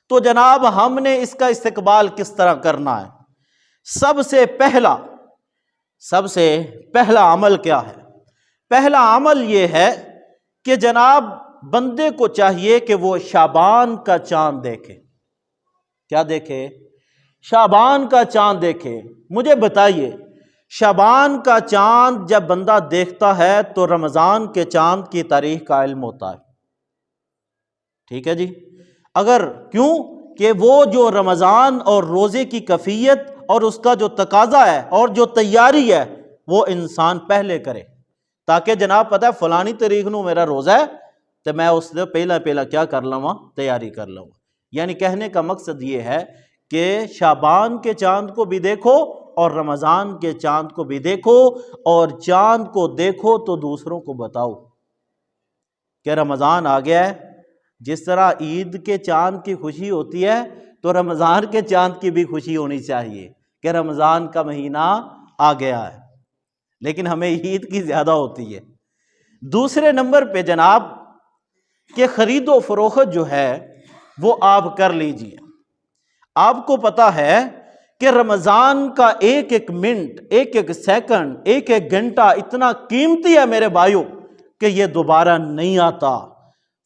تو جناب ہم نے اس کا استقبال کس طرح کرنا ہے؟ سب سے پہلا عمل کیا ہے؟ پہلا عمل یہ ہے کہ جناب بندے کو چاہیے کہ وہ شعبان کا چاند دیکھے۔ کیا دیکھے؟ شعبان کا چاند دیکھے۔ مجھے بتائیے، شعبان کا چاند جب بندہ دیکھتا ہے تو رمضان کے چاند کی تاریخ کا علم ہوتا ہے، ٹھیک ہے جی؟ اگر کیوں کہ وہ جو رمضان اور روزے کی کیفیت اور اس کا جو تقاضا ہے اور جو تیاری ہے وہ انسان پہلے کرے، تاکہ جناب پتہ ہے فلانی تاریخ نو میرا روزہ ہے تو میں اس سے پہلا کیا کر لوں، تیاری کر لوں۔ یعنی کہنے کا مقصد یہ ہے کہ شعبان کے چاند کو بھی دیکھو اور رمضان کے چاند کو بھی دیکھو، اور چاند کو دیکھو تو دوسروں کو بتاؤ کہ رمضان آ گیا ہے۔ جس طرح عید کے چاند کی خوشی ہوتی ہے تو رمضان کے چاند کی بھی خوشی ہونی چاہیے کہ رمضان کا مہینہ آ گیا ہے، لیکن ہمیں عید کی زیادہ ہوتی ہے۔ دوسرے نمبر پہ جناب کہ خرید و فروخت جو ہے وہ آپ کر لیجئے۔ آپ کو پتہ ہے کہ رمضان کا ایک ایک منٹ، ایک ایک سیکنڈ، ایک ایک گھنٹہ اتنا قیمتی ہے میرے بھائیوں کہ یہ دوبارہ نہیں آتا۔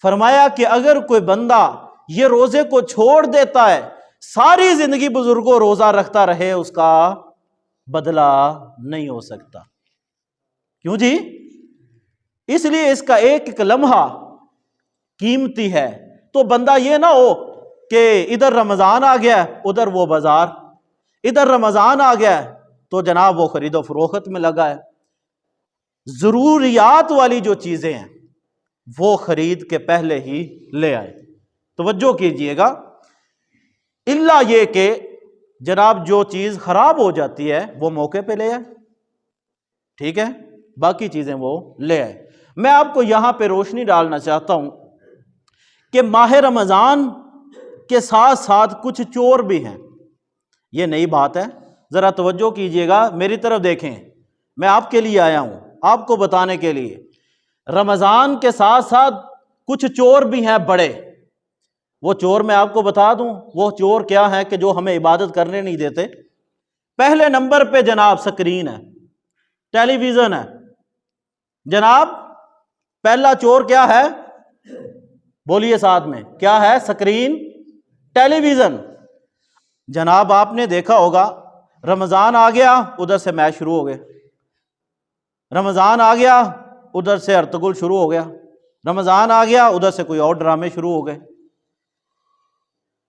فرمایا کہ اگر کوئی بندہ یہ روزے کو چھوڑ دیتا ہے، ساری زندگی بزرگوں روزہ رکھتا رہے، اس کا بدلہ نہیں ہو سکتا۔ کیوں جی؟ اس لیے اس کا ایک ایک لمحہ قیمتی ہے۔ تو بندہ یہ نہ ہو کہ ادھر رمضان آ گیا ادھر وہ بازار، ادھر رمضان آ گیا تو جناب وہ خرید و فروخت میں لگا ہے۔ ضروریات والی جو چیزیں ہیں وہ خرید کے پہلے ہی لے آئے۔ توجہ کیجئے گا، الا یہ کہ جناب جو چیز خراب ہو جاتی ہے وہ موقع پہ لے آئے، ٹھیک ہے؟ باقی چیزیں وہ لے آئے۔ میں آپ کو یہاں پہ روشنی ڈالنا چاہتا ہوں کہ ماہ رمضان کے ساتھ ساتھ کچھ چور بھی ہیں۔ یہ نئی بات ہے، ذرا توجہ کیجئے گا، میری طرف دیکھیں، میں آپ کے لیے آیا ہوں آپ کو بتانے کے لیے۔ رمضان کے ساتھ ساتھ کچھ چور بھی ہیں بڑے۔ وہ چور میں آپ کو بتا دوں وہ چور کیا ہے کہ جو ہمیں عبادت کرنے نہیں دیتے۔ پہلے نمبر پہ جناب سکرین ہے، ٹیلی ویژن ہے۔ جناب پہلا چور کیا ہے؟ بولیے ساتھ میں، کیا ہے؟ سکرین، ٹیلی ویژن۔ جناب آپ نے دیکھا ہوگا رمضان آ گیا ادھر سے میچ شروع ہو گئے، رمضان آ گیا ادھر سے ارطغرل شروع ہو گیا، رمضان آ گیا ادھر سے کوئی اور ڈرامے شروع ہو گئے۔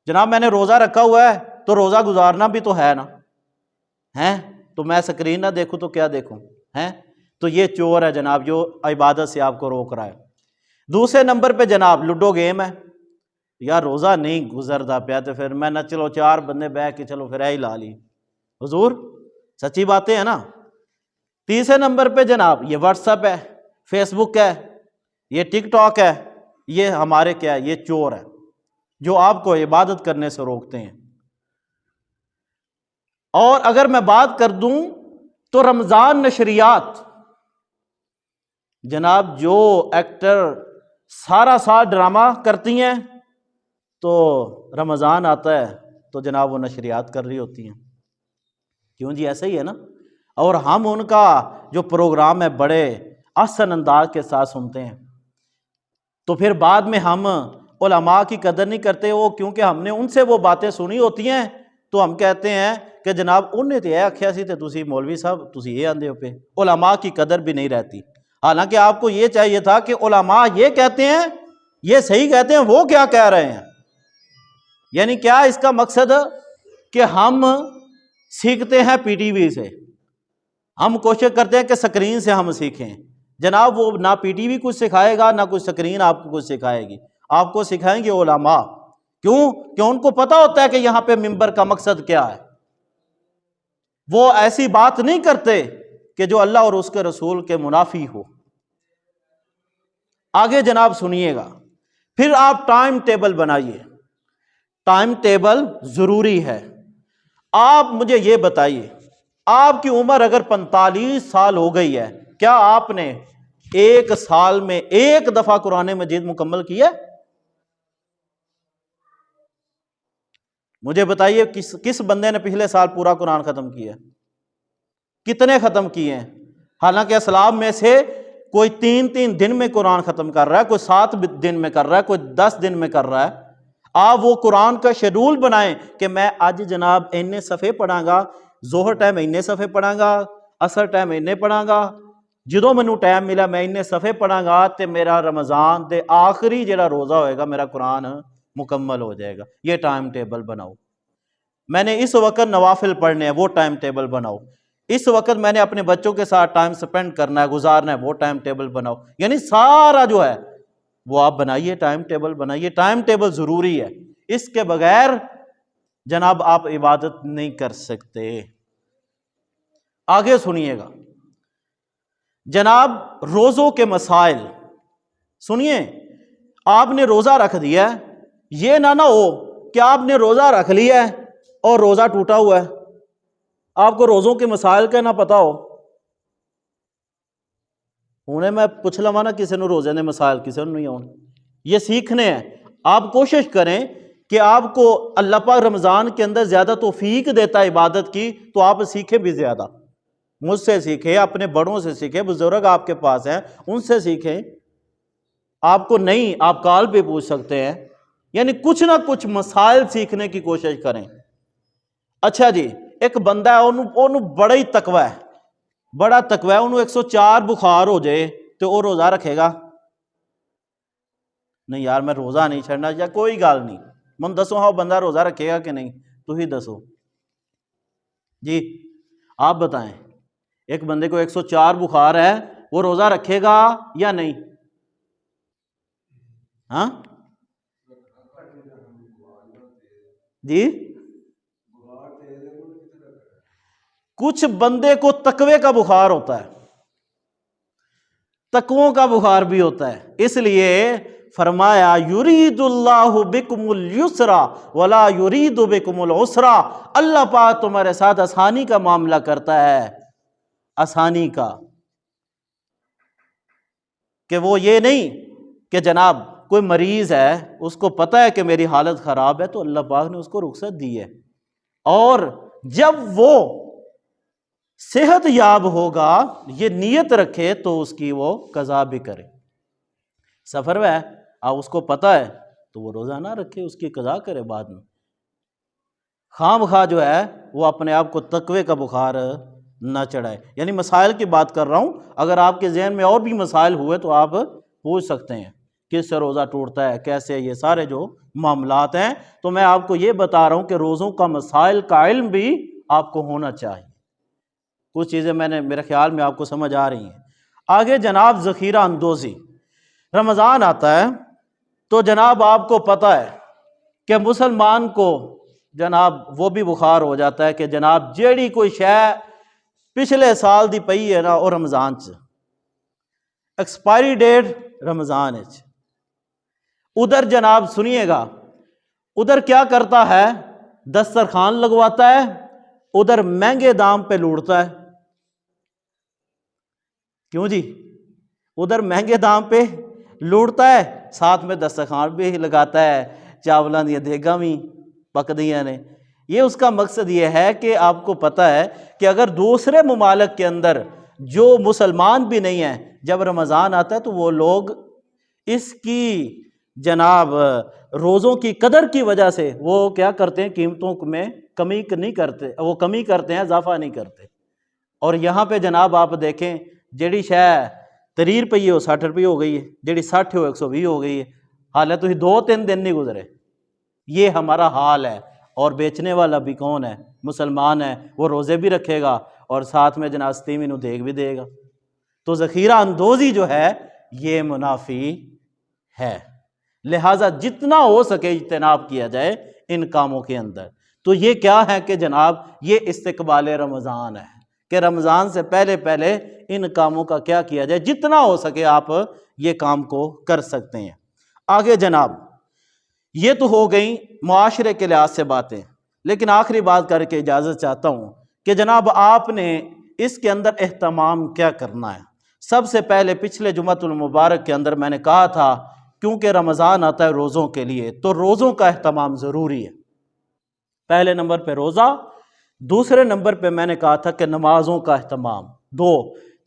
جناب میں نے روزہ رکھا ہوا ہے تو روزہ گزارنا بھی تو ہے نا، ہیں؟ تو میں سکرین نہ دیکھوں تو کیا دیکھوں؟ ہیں؟ تو یہ چور ہے جناب جو عبادت سے آپ کو روک رہا ہے۔ دوسرے نمبر پہ جناب لوڈو گیم ہے۔ یا روزہ نہیں گزرتا پیا تو پھر میں نہ چلو چار بندے بیٹھ کے چلو پھر ہی لا لی، حضور سچی باتیں ہیں نا۔ تیسرے نمبر پہ جناب یہ واٹس ایپ ہے، فیس بک ہے، یہ ٹک ٹاک ہے، یہ ہمارے کیا ہے؟ یہ چور ہے جو آپ کو عبادت کرنے سے روکتے ہیں۔ اور اگر میں بات کر دوں تو رمضان نشریات، جناب جو ایکٹر سارا سال ڈرامہ کرتی ہیں تو رمضان آتا ہے تو جناب وہ نشریات کر رہی ہوتی ہیں۔ کیوں جی؟ ایسا ہی ہے نا۔ اور ہم ان کا جو پروگرام ہے بڑے احسن انداز کے ساتھ سنتے ہیں، تو پھر بعد میں ہم علماء کی قدر نہیں کرتے، وہ کیونکہ ہم نے ان سے وہ باتیں سنی ہوتی ہیں تو ہم کہتے ہیں کہ جناب انہیں تو یہ آکھیا سی تے تسی مولوی صاحب تسی یہ آندے ہو پہ۔ علماء کی قدر بھی نہیں رہتی۔ حالانکہ آپ کو یہ چاہیے تھا کہ علماء یہ کہتے ہیں یہ صحیح کہتے ہیں، وہ کیا کہہ رہے ہیں۔ یعنی کیا اس کا مقصد کہ ہم سیکھتے ہیں پی ٹی وی سے، ہم کوشش کرتے ہیں کہ سکرین سے ہم سیکھیں۔ جناب وہ نہ پی ٹی وی کچھ سکھائے گا نہ کوئی سکرین آپ کو کچھ سکھائے گی، آپ کو سکھائیں گے علماء۔ کیوں؟ کہ ان کو پتہ ہوتا ہے کہ یہاں پہ منبر کا مقصد کیا ہے۔ وہ ایسی بات نہیں کرتے کہ جو اللہ اور اس کے رسول کے منافی ہو۔ آگے جناب سنیے گا، پھر آپ ٹائم ٹیبل بنائیے۔ ٹائم ٹیبل ضروری ہے۔ آپ مجھے یہ بتائیے، آپ کی عمر اگر 45 سال ہو گئی ہے، کیا آپ نے ایک سال میں ایک دفعہ قرآن مجید مکمل کی ہے؟ مجھے بتائیے کس بندے نے پچھلے سال پورا قرآن ختم کیا؟ کتنے ختم کیے ہیں؟ حالانکہ اسلاف میں سے کوئی 3 دن میں قرآن ختم کر رہا ہے، کوئی 7 دن میں کر رہا ہے، کوئی 10 دن میں کر رہا ہے۔ آپ وہ قرآن کا شیڈول بنائیں کہ میں آج جناب اتنے صفحے پڑھاں گا، ظہر ٹائم اتنے صفحے پڑھاں گا، عصر ٹائم اتنے پڑھاں گا، جدوں مینوں ٹائم ملا میں اتنے صفحے پڑھاں گا تے میرا رمضان دے آخری جڑا روزہ ہوئے گا میرا قرآن مکمل ہو جائے گا۔ یہ ٹائم ٹیبل بناؤ۔ میں نے اس وقت نوافل پڑھنے ہیں، وہ ٹائم ٹیبل بناؤ۔ اس وقت میں نے اپنے بچوں کے ساتھ ٹائم سپینڈ کرنا ہے، گزارنا ہے، وہ ٹائم ٹیبل بناؤ۔ یعنی سارا جو ہے وہ آپ بنائیے، ٹائم ٹیبل بنائیے۔ ٹائم ٹیبل ضروری ہے، اس کے بغیر جناب آپ عبادت نہیں کر سکتے۔ آگے سنیے گا جناب، روزوں کے مسائل سنیے۔ آپ نے روزہ رکھ دیا ہے، یہ نہ ہو کہ آپ نے روزہ رکھ لیا ہے اور روزہ ٹوٹا ہوا ہے، آپ کو روزوں کے مسائل کا نہ پتا ہو۔ انہیں میں پوچھ لوا نا کسی نے روزے نے مسائل کسی نے نہیں ہوں، یہ سیکھنے ہیں۔ آپ کوشش کریں کہ آپ کو اللہ پاک رمضان کے اندر زیادہ توفیق دیتا ہے عبادت کی، تو آپ سیکھیں بھی زیادہ۔ مجھ سے سیکھیں، اپنے بڑوں سے سیکھیں، بزرگ آپ کے پاس ہیں ان سے سیکھیں۔ آپ کو نہیں، آپ کال پہ پوچھ سکتے ہیں۔ یعنی کچھ نہ کچھ مسائل سیکھنے کی کوشش کریں۔ اچھا جی، ایک بندہ ہے انہوں بڑا ہی تقوی ہے، بڑا تقوی ہے، انہوں 104 بخار ہو جائے تو وہ روزہ رکھے گا؟ نہیں یار میں روزہ نہیں چھڑنا، یا کوئی گال نہیں، من دسو ہاں بندہ روزہ رکھے گا کہ نہیں؟ تو ہی دسو جی، آپ بتائیں۔ ایک بندے کو 104 بخار ہے، وہ روزہ رکھے گا یا نہیں؟ ہاں جی، کچھ بندے کو تقوی کا بخار ہوتا ہے، تقووں کا بخار بھی ہوتا ہے، اس لیے فرمایا یرید اللہ بکم اليسر ولا یرید بکم العسر۔ اللہ پاک تمہارے ساتھ آسانی کا معاملہ کرتا ہے، آسانی کا، کہ وہ یہ نہیں کہ جناب کوئی مریض ہے، اس کو پتہ ہے کہ میری حالت خراب ہے تو اللہ پاک نے اس کو رخصت دی ہے، اور جب وہ صحت یاب ہوگا یہ نیت رکھے تو اس کی وہ قضا بھی کرے۔ سفر میں اس کو پتہ ہے تو وہ روزہ نہ رکھے، اس کی قضا کرے بعد میں۔ خام خواہ جو ہے وہ اپنے آپ کو تقوی کا بخار نہ چڑھائے۔ یعنی مسائل کی بات کر رہا ہوں، اگر آپ کے ذہن میں اور بھی مسائل ہوئے تو آپ پوچھ سکتے ہیں، کس سے روزہ ٹوٹتا ہے، کیسے، یہ سارے جو معاملات ہیں۔ تو میں آپ کو یہ بتا رہا ہوں کہ روزوں کا مسائل کا علم بھی آپ کو ہونا چاہیے۔ کچھ چیزیں میرے خیال میں آپ کو سمجھ آ رہی ہیں۔ آگے جناب ذخیرہ اندوزی، رمضان آتا ہے تو جناب آپ کو پتہ ہے کہ مسلمان کو جناب وہ بھی بخار ہو جاتا ہے کہ جناب جیڑی کوئی شے پچھلے سال دی پئی ہے نا وہ رمضان چ ایکسپائری ڈیٹ رمضان چ، ادھر جناب سنیے گا، ادھر کیا کرتا ہے، دسترخوان لگواتا ہے، ادھر مہنگے دام پہ لوٹتا ہے۔ کیوں جی؟ ادھر مہنگے دام پہ لوٹتا ہے، ساتھ میں دسترخوان بھی لگاتا ہے، چاولاں دیا دیگاں بھی پکدیاں نے۔ یہ اس کا مقصد یہ ہے کہ آپ کو پتہ ہے کہ اگر دوسرے ممالک کے اندر جو مسلمان بھی نہیں ہیں جب رمضان آتا ہے تو وہ لوگ اس کی جناب روزوں کی قدر کی وجہ سے وہ کیا کرتے ہیں، قیمتوں میں کمی نہیں کرتے، وہ کمی کرتے ہیں، اضافہ نہیں کرتے۔ اور یہاں پہ جناب آپ دیکھیں جیڑی شے 30 روپیے وہ 60 روپیے ہو گئی ہے، جیڑی 60 ہو 120 ہو گئی ہے، حال ہے تو 2-3 دن نہیں گزرے۔ یہ ہمارا حال ہے، اور بیچنے والا بھی کون ہے؟ مسلمان ہے، وہ روزے بھی رکھے گا اور ساتھ میں جناب ستیویں نو دیگ بھی دے گا۔ تو ذخیرہ اندوزی جو ہے یہ منافی ہے، لہٰذا جتنا ہو سکے اجتناب کیا جائے ان کاموں کے اندر۔ تو یہ کیا ہے کہ جناب یہ استقبال رمضان ہے کہ رمضان سے پہلے پہلے ان کاموں کا کیا کیا جائے، جتنا ہو سکے آپ یہ کام کو کر سکتے ہیں۔ آگے جناب یہ تو ہو گئیں معاشرے کے لحاظ سے باتیں، لیکن آخری بات کر کے اجازت چاہتا ہوں کہ جناب آپ نے اس کے اندر اہتمام کیا کرنا ہے۔ سب سے پہلے پچھلے جمعۃ المبارک کے اندر میں نے کہا تھا کیونکہ رمضان آتا ہے روزوں کے لیے، تو روزوں کا اہتمام ضروری ہے۔ پہلے نمبر پہ روزہ، دوسرے نمبر پہ میں نے کہا تھا کہ نمازوں کا اہتمام، دو،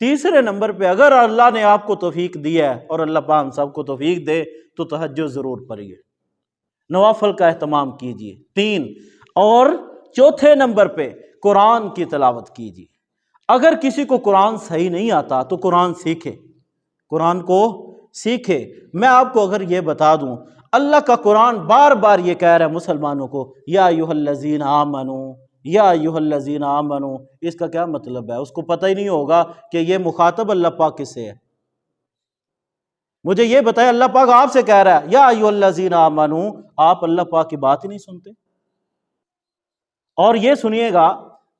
تیسرے نمبر پہ اگر اللہ نے آپ کو توفیق دی ہے، اور اللہ پاک ہم سب کو توفیق دے، تو تہجد ضرور پڑھیے، نوافل کا اہتمام کیجیے، تین، اور چوتھے نمبر پہ قرآن کی تلاوت کیجیے۔ اگر کسی کو قرآن صحیح نہیں آتا تو قرآن سیکھے، قرآن کو سیکھے۔ میں آپ کو اگر یہ بتا دوں، اللہ کا قرآن بار بار یہ کہہ رہا ہے مسلمانوں کو، یا ایھا الذین آمنوا، یا ایھا الذین آمنوا، اس کا کیا مطلب ہے؟ اس کو پتہ ہی نہیں ہوگا کہ یہ مخاطب اللہ پاک کس سے ہے۔ مجھے یہ بتائیں، اللہ پاک آپ سے کہہ رہا ہے یا ایھا الذین آمنوا، آپ اللہ پاک کی بات ہی نہیں سنتے۔ اور یہ سنیے گا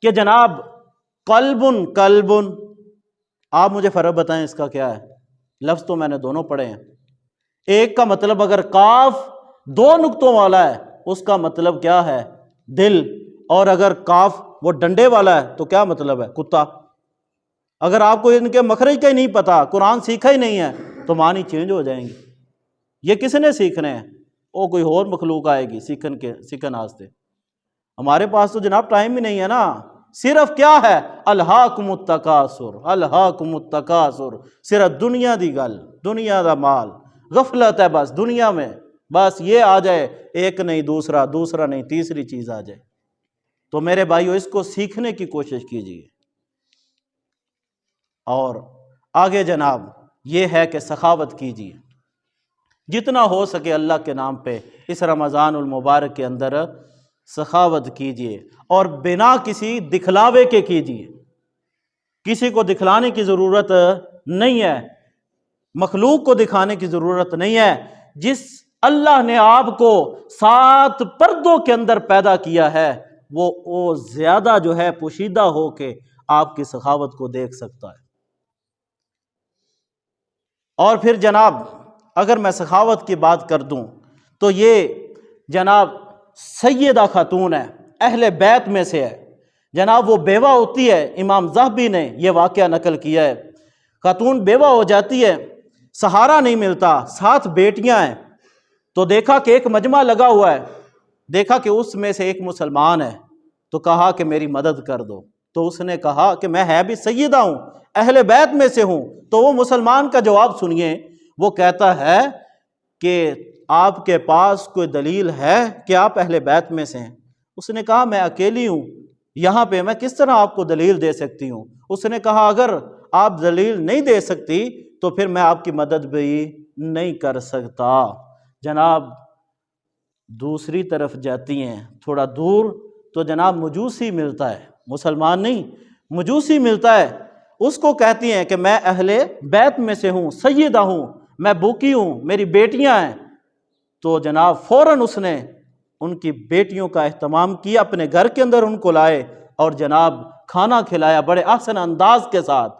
کہ جناب قلب، آپ مجھے فرق بتائیں اس کا کیا ہے؟ لفظ تو میں نے دونوں پڑھے ہیں، ایک کا مطلب اگر کاف دو نقطوں والا ہے اس کا مطلب کیا ہے؟ دل، اور اگر کاف وہ ڈنڈے والا ہے تو کیا مطلب ہے؟ کتا۔ اگر آپ کو ان کے مخرج کا ہی نہیں پتا، قرآن سیکھا ہی نہیں ہے، تو معنی چینج ہو جائیں گی۔ یہ کس نے سیکھنے ہیں؟ وہ کوئی اور مخلوق آئے گی سیکھن واسطے۔ ہمارے پاس تو جناب ٹائم ہی نہیں ہے نا، صرف کیا ہے؟ الہاکم التکاثر، الہاکم التکاثر، صرف دنیا دی گل، دنیا دا مال، غفلت ہے بس دنیا میں، بس یہ آ جائے، ایک نہیں دوسرا، دوسرا نہیں تیسری چیز آ جائے۔ تو میرے بھائیو اس کو سیکھنے کی کوشش کیجیے۔ اور آگے جناب یہ ہے کہ سخاوت کیجیے، جتنا ہو سکے اللہ کے نام پہ اس رمضان المبارک کے اندر سخاوت کیجیے، اور بنا کسی دکھلاوے کے کیجیے۔ کسی کو دکھلانے کی ضرورت نہیں ہے، مخلوق کو دکھانے کی ضرورت نہیں ہے۔ جس اللہ نے آپ کو 7 پردوں کے اندر پیدا کیا ہے، وہ زیادہ جو ہے پوشیدہ ہو کے آپ کی سخاوت کو دیکھ سکتا ہے۔ اور پھر جناب اگر میں سخاوت کی بات کر دوں تو یہ جناب سیدہ خاتون ہے، اہل بیت میں سے ہے جناب، وہ بیوہ ہوتی ہے، امام ذہبی نے یہ واقعہ نقل کیا ہے۔ خاتون بیوہ ہو جاتی ہے، سہارا نہیں ملتا، 7 بیٹیاں ہیں، تو دیکھا کہ ایک مجمع لگا ہوا ہے، دیکھا کہ اس میں سے ایک مسلمان ہے، تو کہا کہ میری مدد کر دو۔ تو اس نے کہا کہ میں ہے بھی سیدہ ہوں، اہل بیت میں سے ہوں۔ تو وہ مسلمان کا جواب سنیے، وہ کہتا ہے کہ آپ کے پاس کوئی دلیل ہے کہ آپ اہل بیت میں سے ہیں؟ اس نے کہا میں اکیلی ہوں یہاں پہ، میں کس طرح آپ کو دلیل دے سکتی ہوں؟ اس نے کہا اگر آپ دلیل نہیں دے سکتی تو پھر میں آپ کی مدد بھی نہیں کر سکتا۔ جناب دوسری طرف جاتی ہیں تھوڑا دور، تو جناب مجوسی ملتا ہے، مسلمان نہیں، مجوسی ملتا ہے، اس کو کہتی ہیں کہ میں اہل بیت میں سے ہوں، سیدہ ہوں، میں بھوکی ہوں، میری بیٹیاں ہیں۔ تو جناب فوراً اس نے ان کی بیٹیوں کا اہتمام کیا، اپنے گھر کے اندر ان کو لائے اور جناب کھانا کھلایا بڑے احسن انداز کے ساتھ۔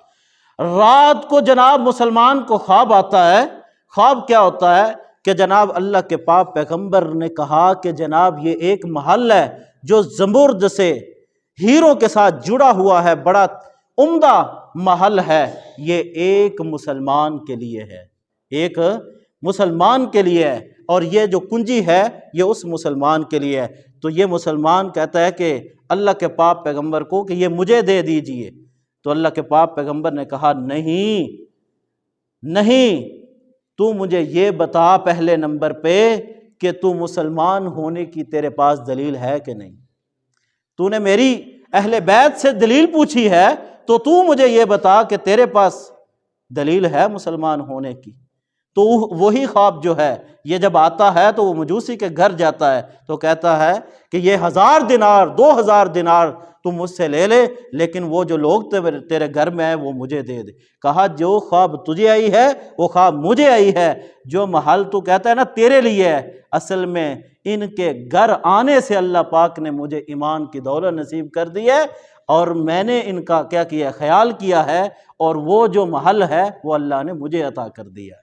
رات کو جناب مسلمان کو خواب آتا ہے، خواب کیا ہوتا ہے کہ جناب اللہ کے پاک پیغمبر نے کہا کہ جناب یہ ایک محل ہے جو زمرد سے ہیروں کے ساتھ جڑا ہوا ہے، بڑا عمدہ محل ہے، یہ ایک مسلمان کے لیے ہے، ایک مسلمان کے لیے ہے، اور یہ جو کنجی ہے یہ اس مسلمان کے لیے ہے۔ تو یہ مسلمان کہتا ہے کہ اللہ کے پاک پیغمبر کو کہ یہ مجھے دے دیجئے۔ تو اللہ کے پاک پیغمبر نے کہا نہیں، تو مجھے یہ بتا پہلے نمبر پہ کہ تو مسلمان ہونے کی تیرے پاس دلیل ہے کہ نہیں؟ تو نے میری اہل بیت سے دلیل پوچھی ہے تو مجھے یہ بتا کہ تیرے پاس دلیل ہے مسلمان ہونے کی۔ تو وہی خواب جو ہے یہ جب آتا ہے تو وہ مجوسی کے گھر جاتا ہے، تو کہتا ہے کہ یہ 1000 دینار 2000 دینار تم مجھ سے لے لے، لیکن وہ جو لوگ تیرے گھر میں ہیں وہ مجھے دے دے۔ کہا جو خواب تجھے آئی ہے وہ خواب مجھے آئی ہے، جو محل تو کہتا ہے نا تیرے لیے ہے، اصل میں ان کے گھر آنے سے اللہ پاک نے مجھے ایمان کی دولت نصیب کر دی ہے، اور میں نے ان کا کیا کیا، خیال کیا ہے، اور وہ جو محل ہے وہ اللہ نے مجھے عطا کر دیا ہے۔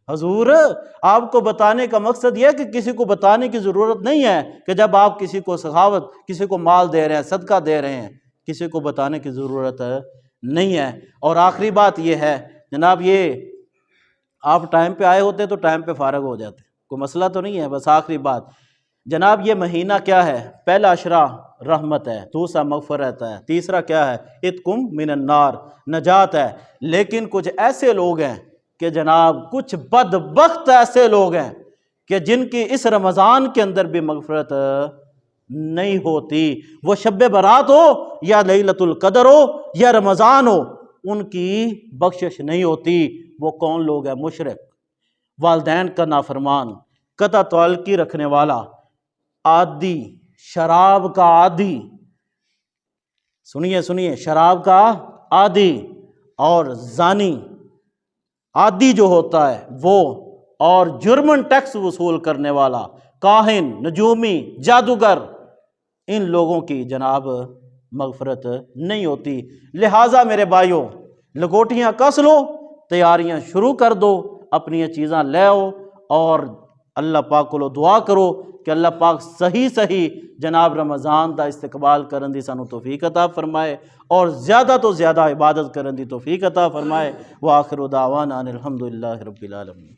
حضور آپ کو بتانے کا مقصد یہ ہے کہ کسی کو بتانے کی ضرورت نہیں ہے کہ جب آپ کسی کو سخاوت، کسی کو مال دے رہے ہیں، صدقہ دے رہے ہیں، کسی کو بتانے کی ضرورت نہیں ہے۔ اور آخری بات یہ ہے جناب، یہ آپ ٹائم پہ آئے ہوتے تو ٹائم پہ فارغ ہو جاتے، کوئی مسئلہ تو نہیں ہے، بس آخری بات جناب یہ مہینہ کیا ہے؟ پہلا عشرہ رحمت ہے، دوسرا مغفرت ہے، تیسرا کیا ہے؟ اتقم من النار، نجات ہے۔ لیکن کچھ ایسے لوگ ہیں کہ جناب کچھ بدبخت ایسے لوگ ہیں کہ جن کی اس رمضان کے اندر بھی مغفرت نہیں ہوتی، وہ شب برات ہو یا لیلۃ القدر ہو یا رمضان ہو، ان کی بخشش نہیں ہوتی۔ وہ کون لوگ ہیں؟ مشرک، والدین کا نافرمان، قطع تعلقی رکھنے والا، عادی، شراب کا عادی، سنیے شراب کا عادی، اور زانی عادی جو ہوتا ہے وہ، اور جرمن ٹیکس وصول کرنے والا، کاہن، نجومی، جادوگر، ان لوگوں کی جناب مغفرت نہیں ہوتی۔ لہٰذا میرے بھائیوں، لگوٹیاں کس لو، تیاریاں شروع کر دو، اپنی یہ چیزاں لے آؤ، اور اللہ پاک کو دعا کرو کہ اللہ پاک صحیح جناب رمضان دا استقبال کرن دی سانو توفیق عطا فرمائے، اور زیادہ تو زیادہ عبادت کرن دی توفیق عطا فرمائے۔ وآخر دعوانا ان الحمدللہ رب العالمین۔